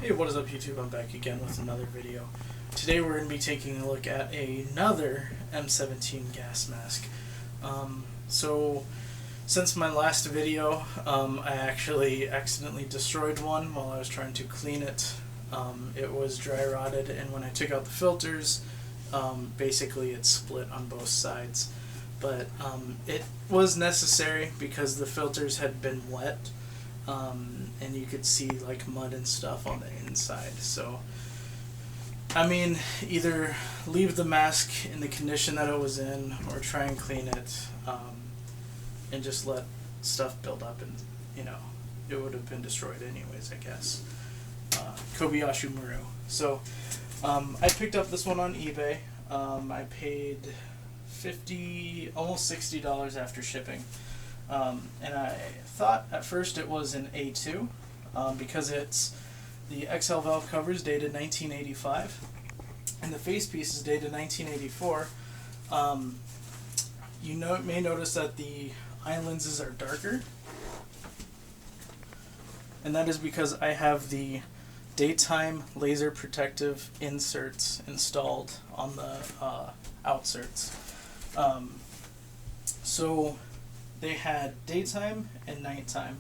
Hey, what is up YouTube? I'm back again with another video. Today we're going to be taking a look at another M17 gas mask. So since my last video, I actually accidentally destroyed one while I was trying to clean it. It was dry rotted, and when I took out the filters, basically it split on both sides. But it was necessary because the filters had been wet. And you could see like mud and stuff on the inside. So I mean, either leave the mask in the condition that it was in or try and clean it, and just let stuff build up, and you know, it would have been destroyed anyways, I guess. Kobayashi Maru. So I picked up this one on eBay. I paid almost $60 after shipping. And I thought at first it was an A2 because the XL valve cover is dated 1985 and the facepiece is dated 1984. You may notice that the eye lenses are darker, and that is because I have the daytime laser protective inserts installed on the outserts. So they had daytime and nighttime.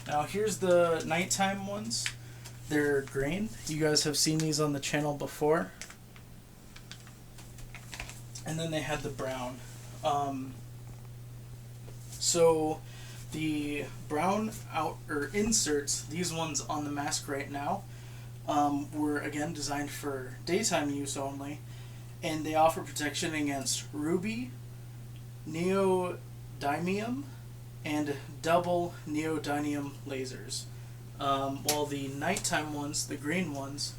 Now here's the nighttime ones. They're green. You guys have seen these on the channel before. And then they had the brown. So the brown inserts, these ones on the mask right now, were again designed for daytime use only, and they offer protection against ruby, neodymium, and double neodymium lasers. While the nighttime ones, the green ones,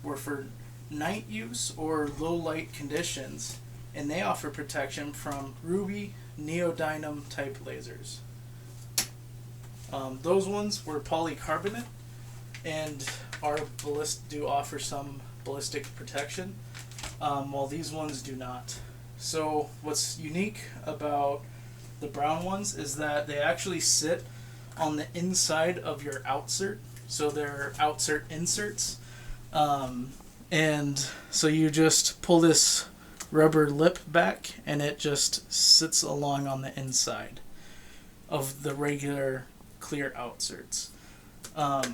were for night use or low light conditions, and they offer protection from ruby, neodymium type lasers. Those ones were polycarbonate and do offer some ballistic protection, while these ones do not. So what's unique about the brown ones is that they actually sit on the inside of your outsert. So they're outsert inserts. And so you just pull this rubber lip back and it just sits along on the inside of the regular clear outserts. I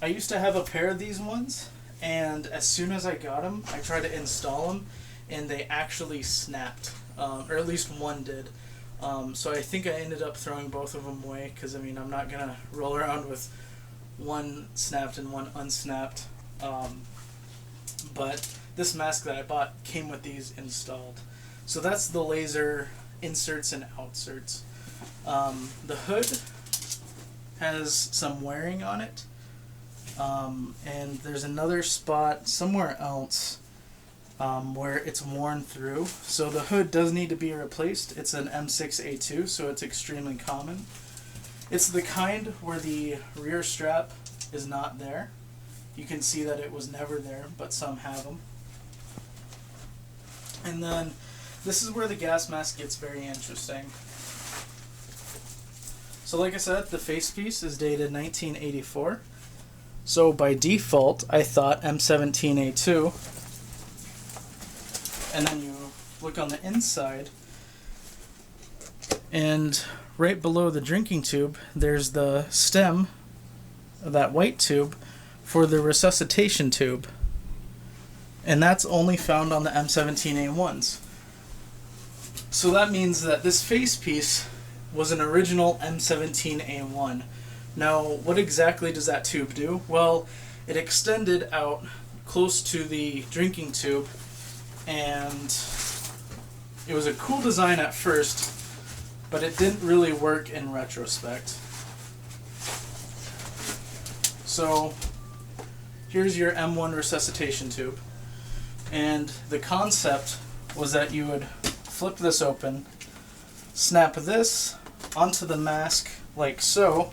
used to have a pair of these ones, and as soon as I got them, I tried to install them, and they actually snapped, or at least one did. So I think I ended up throwing both of them away, because I mean, I'm not gonna roll around with one snapped and one unsnapped. But this mask that I bought came with these installed. So that's the laser inserts and outserts. The hood has some wearing on it, and there's another spot somewhere else where it's worn through. So the hood does need to be replaced. It's an M6A2, so it's extremely common. It's the kind where the rear strap is not there. You can see that it was never there, but some have them. And then this is where the gas mask gets very interesting. So like I said, the facepiece is dated 1984. So by default, I thought M17A2. And then you look on the inside, and right below the drinking tube, there's the stem of that white tube for the Resuscitation Tube. And that's only found on the M17A1s. So that means that this facepiece was an original M17A1. Now, what exactly does that tube do? Well, it extended out close to the drinking tube, and it was a cool design at first, but it didn't really work in retrospect. So here's your M1 Resuscitation Tube, and the concept was that you would flip this open, snap this onto the mask like so.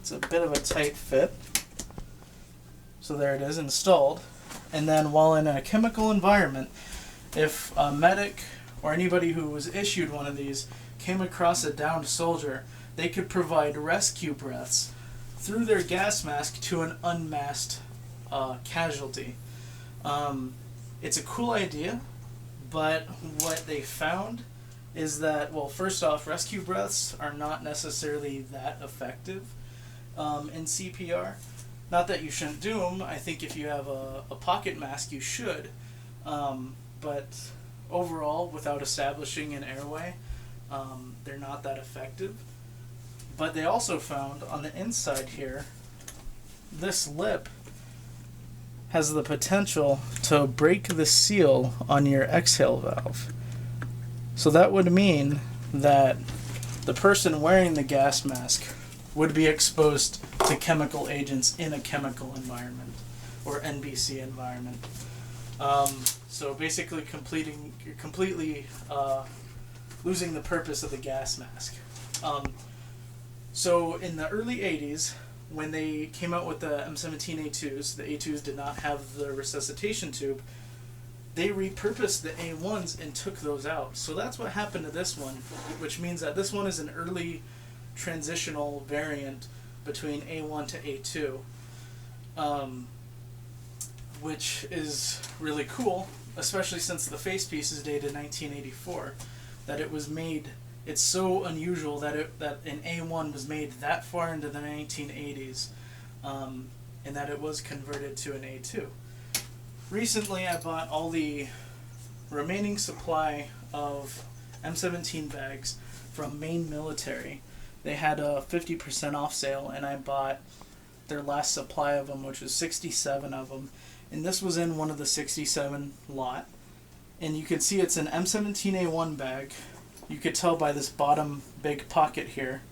It's a bit of a tight fit. So there it is, installed. And then while in a chemical environment, if a medic or anybody who was issued one of these came across a downed soldier, they could provide rescue breaths threw their gas mask to an unmasked casualty. It's a cool idea, but what they found is that, well, first off, rescue breaths are not necessarily that effective in CPR. Not that you shouldn't do them. I think if you have a pocket mask, you should. But overall, without establishing an airway, they're not that effective. But they also found on the inside here, this lip has the potential to break the seal on your exhale valve. So that would mean that the person wearing the gas mask would be exposed to chemical agents in a chemical environment, or NBC environment. So basically completely losing the purpose of the gas mask. So in the early 80s, when they came out with the M17A2s, the A2s did not have the resuscitation tube, they repurposed the A1s and took those out. So that's what happened to this one, which means that this one is an early transitional variant between A1 to A2, which is really cool, especially since the facepiece is dated 1984, that it was made. It's so unusual that an A1 was made that far into the 1980s, and that it was converted to an A2. Recently, I bought all the remaining supply of M17 bags from Maine Military. They had a 50% off sale, and I bought their last supply of them, which was 67 of them. And this was in one of the 67 lot. And you can see it's an M17A1 bag. You could tell by this bottom big pocket here.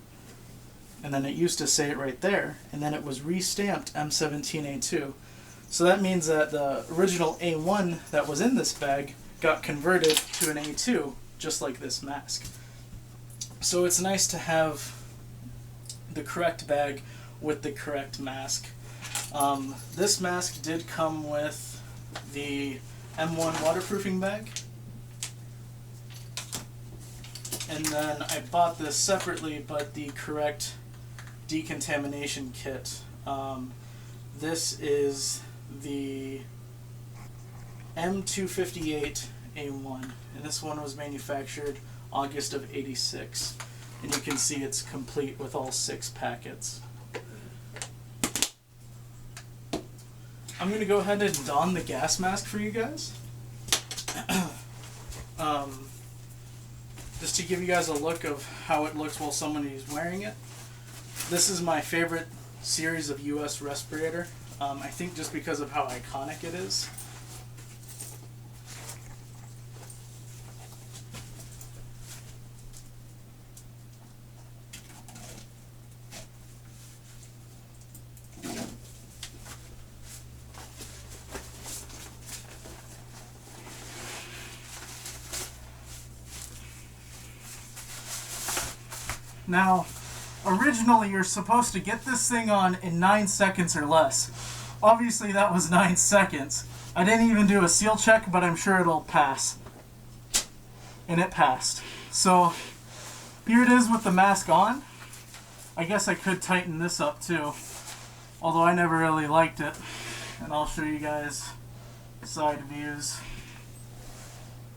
And then it used to say it right there. And then it was re-stamped M17A2. So that means that the original A1 that was in this bag got converted to an A2, just like this mask. So it's nice to have the correct bag with the correct mask. This mask did come with the M1 waterproofing bag. And then I bought this separately, but the correct decontamination kit. This is the M258A1, and this one was manufactured August of '86. And you can see it's complete with all 6 packets. I'm going to go ahead and don the gas mask for you guys. Just to give you guys a look of how it looks while someone is wearing it. This is my favorite series of US respirator. I think just because of how iconic it is. Now, originally you're supposed to get this thing on in 9 seconds or less. Obviously that was 9 seconds. I didn't even do a seal check, but I'm sure it'll pass. And it passed. So, here it is with the mask on. I guess I could tighten this up too, although I never really liked it. And I'll show you guys side views.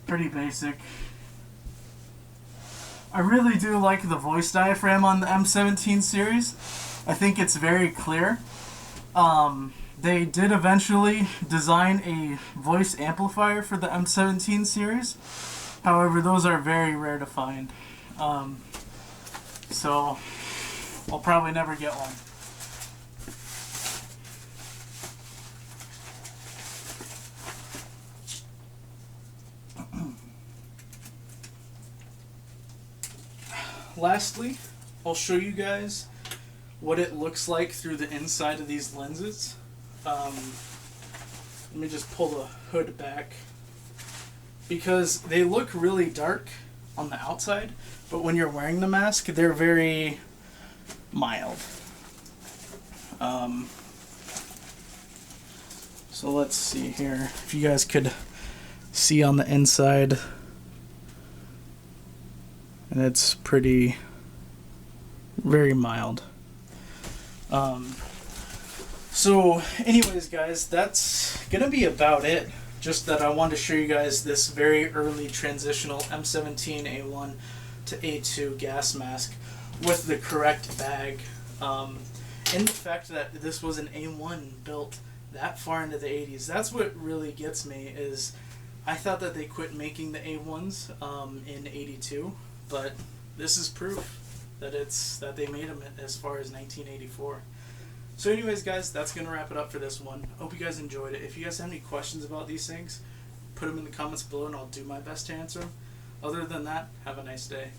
Pretty basic. I really do like the voice diaphragm on the M17 series. I think it's very clear. They did eventually design a voice amplifier for the M17 series. However, those are very rare to find. So, I'll probably never get one. Lastly, I'll show you guys what it looks like through the inside of these lenses. Let me just pull the hood back, because they look really dark on the outside, but when you're wearing the mask, they're very mild. So let's see here, if you guys could see on the inside. And it's very mild. So anyways, guys, that's gonna be about it. Just that I wanted to show you guys this very early transitional M17A1 to A2 gas mask with the correct bag. And the fact that this was an A1 built that far into the 80s, that's what really gets me. Is I thought that they quit making the A1s in 82, but this is proof that they made them as far as 1984. So anyways, guys, that's going to wrap it up for this one. I hope you guys enjoyed it. If you guys have any questions about these things, put them in the comments below and I'll do my best to answer them. Other than that, have a nice day.